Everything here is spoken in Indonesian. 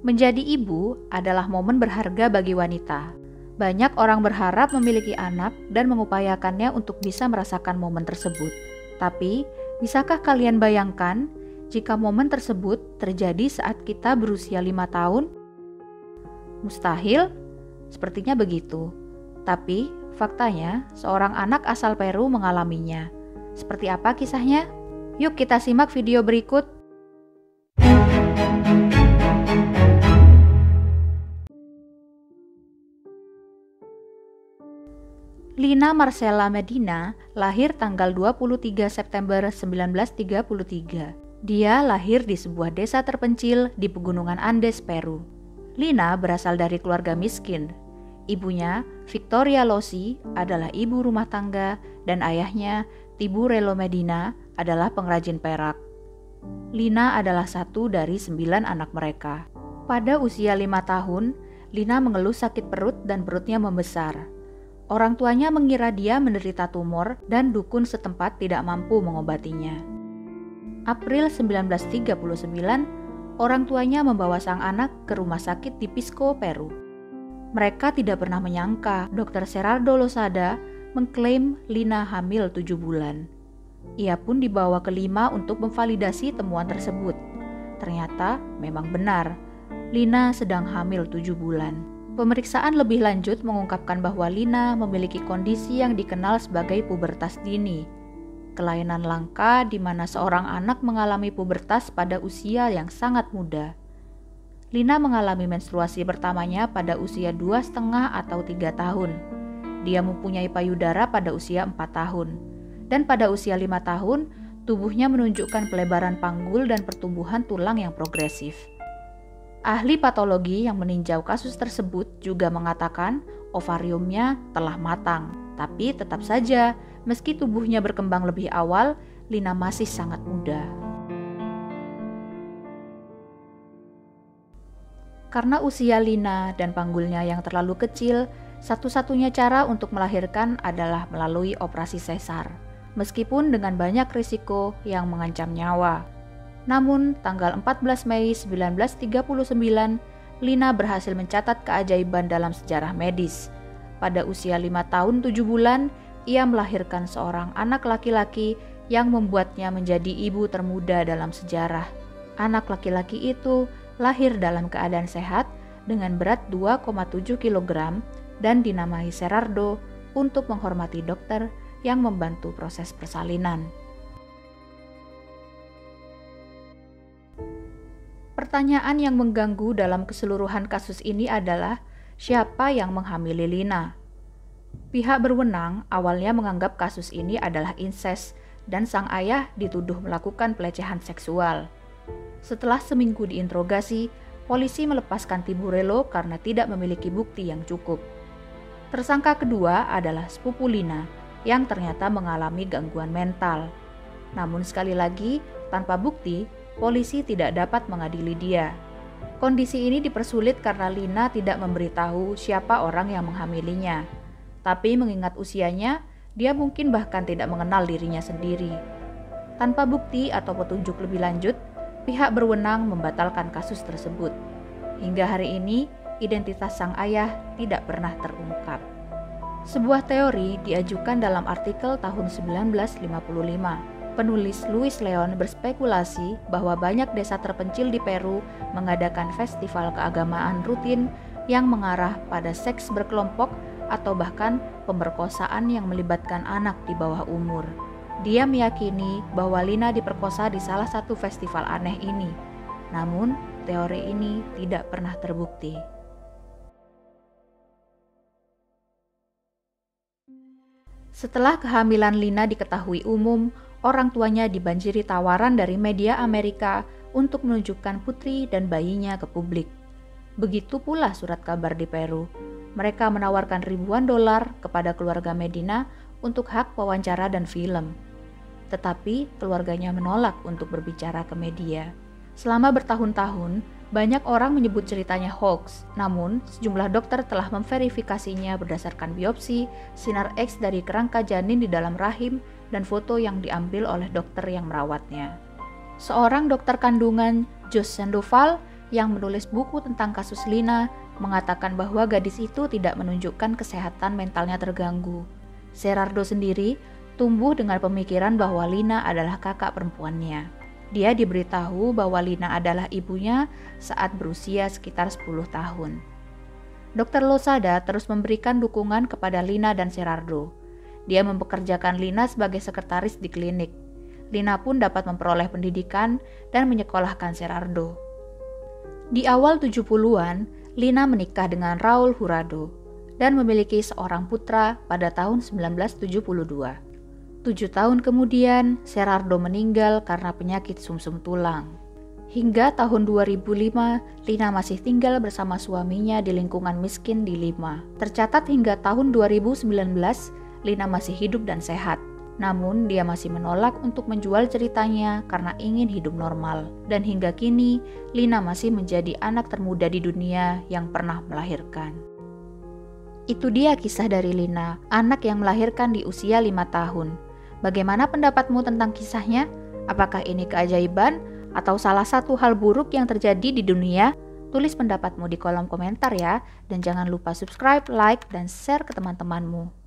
Menjadi ibu adalah momen berharga bagi wanita. Banyak orang berharap memiliki anak dan mengupayakannya untuk bisa merasakan momen tersebut. Tapi, bisakah kalian bayangkan jika momen tersebut terjadi saat kita berusia 5 tahun? Mustahil? Sepertinya begitu. Tapi, faktanya seorang anak asal Peru mengalaminya. Seperti apa kisahnya? Yuk kita simak video berikut. Lina Marcela Medina lahir tanggal 23 September 1933. Dia lahir di sebuah desa terpencil di pegunungan Andes, Peru. Lina berasal dari keluarga miskin. Ibunya, Victoria Losi, adalah ibu rumah tangga dan ayahnya, Tiburelo Medina, adalah pengrajin perak. Lina adalah satu dari 9 anak mereka. Pada usia 5 tahun, Lina mengeluh sakit perut dan perutnya membesar. Orang tuanya mengira dia menderita tumor dan dukun setempat tidak mampu mengobatinya. April 1939, orang tuanya membawa sang anak ke rumah sakit di Pisco, Peru. Mereka tidak pernah menyangka Dr. Gerardo Losada mengklaim Lina hamil 7 bulan. Ia pun dibawa ke Lima untuk memvalidasi temuan tersebut. Ternyata memang benar, Lina sedang hamil 7 bulan. Pemeriksaan lebih lanjut mengungkapkan bahwa Lina memiliki kondisi yang dikenal sebagai pubertas dini. Kelainan langka di mana seorang anak mengalami pubertas pada usia yang sangat muda. Lina mengalami menstruasi pertamanya pada usia 2,5 atau 3 tahun. Dia mempunyai payudara pada usia 4 tahun. Dan pada usia 5 tahun, tubuhnya menunjukkan pelebaran panggul dan pertumbuhan tulang yang progresif. Ahli patologi yang meninjau kasus tersebut juga mengatakan ovariumnya telah matang. Tapi tetap saja, meski tubuhnya berkembang lebih awal, Lina masih sangat muda. Karena usia Lina dan panggulnya yang terlalu kecil, satu-satunya cara untuk melahirkan adalah melalui operasi sesar, meskipun dengan banyak risiko yang mengancam nyawa. Namun, tanggal 14 Mei 1939, Lina berhasil mencatat keajaiban dalam sejarah medis. Pada usia 5 tahun 7 bulan, ia melahirkan seorang anak laki-laki yang membuatnya menjadi ibu termuda dalam sejarah. Anak laki-laki itu lahir dalam keadaan sehat dengan berat 2,7 kg dan dinamai Gerardo untuk menghormati dokter yang membantu proses persalinan. Pertanyaan yang mengganggu dalam keseluruhan kasus ini adalah siapa yang menghamili Lina? Pihak berwenang awalnya menganggap kasus ini adalah insest dan sang ayah dituduh melakukan pelecehan seksual. Setelah seminggu diinterogasi, polisi melepaskan Tiburelo karena tidak memiliki bukti yang cukup. Tersangka kedua adalah sepupu Lina yang ternyata mengalami gangguan mental. Namun sekali lagi, tanpa bukti, polisi tidak dapat mengadili dia. Kondisi ini dipersulit karena Lina tidak memberitahu siapa orang yang menghamilinya. Tapi mengingat usianya, dia mungkin bahkan tidak mengenal dirinya sendiri. Tanpa bukti atau petunjuk lebih lanjut, pihak berwenang membatalkan kasus tersebut. Hingga hari ini, identitas sang ayah tidak pernah terungkap. Sebuah teori diajukan dalam artikel tahun 1955. Penulis Luis Leon berspekulasi bahwa banyak desa terpencil di Peru mengadakan festival keagamaan rutin yang mengarah pada seks berkelompok atau bahkan pemerkosaan yang melibatkan anak di bawah umur. Dia meyakini bahwa Lina diperkosa di salah satu festival aneh ini. Namun, teori ini tidak pernah terbukti. Setelah kehamilan Lina diketahui umum, orang tuanya dibanjiri tawaran dari media Amerika untuk menunjukkan putri dan bayinya ke publik. Begitu pula surat kabar di Peru. Mereka menawarkan ribuan dolar kepada keluarga Medina untuk hak wawancara dan film. Tetapi keluarganya menolak untuk berbicara ke media. Selama bertahun-tahun, banyak orang menyebut ceritanya hoax. Namun, sejumlah dokter telah memverifikasinya berdasarkan biopsi, sinar X dari kerangka janin di dalam rahim, dan foto yang diambil oleh dokter yang merawatnya. Seorang dokter kandungan, Jose Sandoval, yang menulis buku tentang kasus Lina, mengatakan bahwa gadis itu tidak menunjukkan kesehatan mentalnya terganggu. Gerardo sendiri tumbuh dengan pemikiran bahwa Lina adalah kakak perempuannya. Dia diberitahu bahwa Lina adalah ibunya saat berusia sekitar 10 tahun. Dr. Losada terus memberikan dukungan kepada Lina dan Gerardo. Dia mempekerjakan Lina sebagai sekretaris di klinik. Lina pun dapat memperoleh pendidikan dan menyekolahkan Gerardo. Di awal 70-an, Lina menikah dengan Raul Jurado dan memiliki seorang putra pada tahun 1972. 7 tahun kemudian, Gerardo meninggal karena penyakit sumsum tulang. Hingga tahun 2005, Lina masih tinggal bersama suaminya di lingkungan miskin di Lima. Tercatat hingga tahun 2019, Lina masih hidup dan sehat. Namun, dia masih menolak untuk menjual ceritanya karena ingin hidup normal. Dan hingga kini, Lina masih menjadi anak termuda di dunia yang pernah melahirkan. Itu dia kisah dari Lina, anak yang melahirkan di usia 5 tahun. Bagaimana pendapatmu tentang kisahnya? Apakah ini keajaiban atau salah satu hal buruk yang terjadi di dunia? Tulis pendapatmu di kolom komentar ya. Dan jangan lupa subscribe, like, dan share ke teman-temanmu.